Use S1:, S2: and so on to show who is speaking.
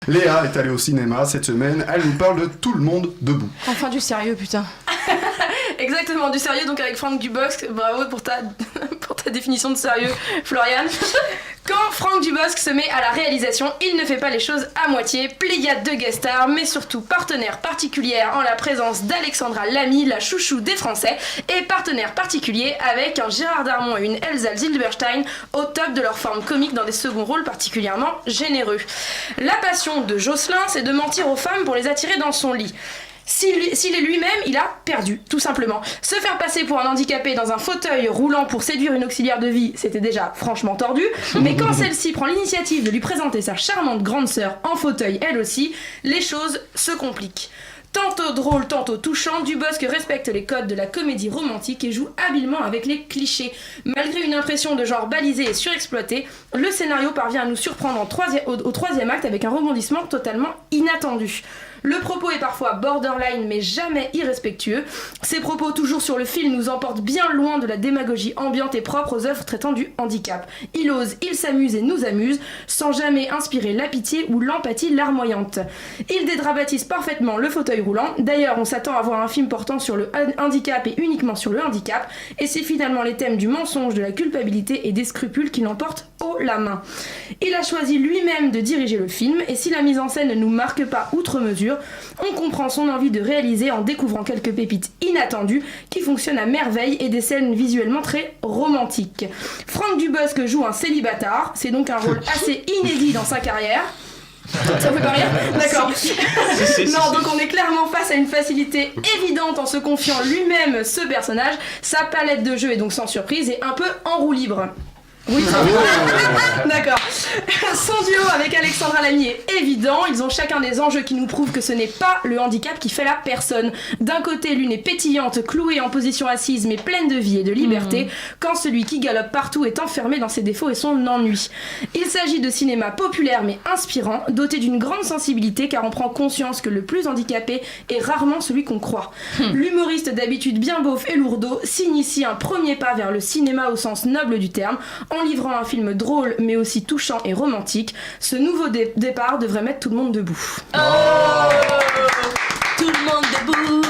S1: Léa est allée au cinéma cette semaine, elle nous parle de Tout le monde debout.
S2: Enfin du sérieux, putain.
S3: Exactement, du sérieux, donc avec Franck Dubosc, bravo pour ta définition de sérieux, Florian. Quand Franck Dubosc se met à la réalisation, il ne fait pas les choses à moitié, pléiade de guest stars, mais surtout partenaire particulière en la présence d'Alexandra Lamy, la chouchou des Français, et partenaire particulier avec un Gérard Darmon et une Elsa Zilberstein au top de leur forme comique dans des seconds rôles particulièrement généreux. La passion de Jocelyn, c'est de mentir aux femmes pour les attirer dans son lit. S'il est lui-même, il a perdu, tout simplement. Se faire passer pour un handicapé dans un fauteuil roulant pour séduire une auxiliaire de vie, c'était déjà franchement tordu. Mais quand celle-ci prend l'initiative de lui présenter sa charmante grande sœur en fauteuil, elle aussi, les choses se compliquent. Tantôt drôle, tantôt touchant, Dubosc respecte les codes de la comédie romantique et joue habilement avec les clichés. Malgré une impression de genre balisé et surexploité, le scénario parvient à nous surprendre au troisième acte avec un rebondissement totalement inattendu. Le propos est parfois borderline mais jamais irrespectueux. Ces propos toujours sur le fil nous emportent bien loin de la démagogie ambiante et propre aux œuvres traitant du handicap. Il ose, il s'amuse et nous amuse, sans jamais inspirer la pitié ou l'empathie larmoyante. Il dédramatise parfaitement le fauteuil roulant. D'ailleurs, on s'attend à voir un film portant sur le handicap et uniquement sur le handicap. Et c'est finalement les thèmes du mensonge, de la culpabilité et des scrupules qui l'emportent haut la main. Il a choisi lui-même de diriger le film et si la mise en scène ne nous marque pas outre mesure, on comprend son envie de réaliser en découvrant quelques pépites inattendues qui fonctionnent à merveille et des scènes visuellement très romantiques. Franck Dubosc joue un célibataire, c'est donc un rôle assez inédit dans sa carrière. Ça vous fait pas rire ? D'accord. Non, donc on est clairement face à une facilité évidente en se confiant lui-même ce personnage. Sa palette de jeu est donc sans surprise et un peu en roue libre. Oui, d'accord. Son duo avec Alexandra Lamy est évident. Ils ont chacun des enjeux qui nous prouvent que ce n'est pas le handicap qui fait la personne. D'un côté, l'une est pétillante, clouée en position assise, mais pleine de vie et de liberté, quand celui qui galope partout est enfermé dans ses défauts et son ennui. Il s'agit de cinéma populaire mais inspirant, doté d'une grande sensibilité car on prend conscience que le plus handicapé est rarement celui qu'on croit. L'humoriste d'habitude bien beauf et lourdeau signe ici un premier pas vers le cinéma au sens noble du terme, en livrant un film drôle mais aussi touchant et romantique. Ce nouveau départ devrait mettre tout le monde debout.
S4: Oh, tout le monde debout.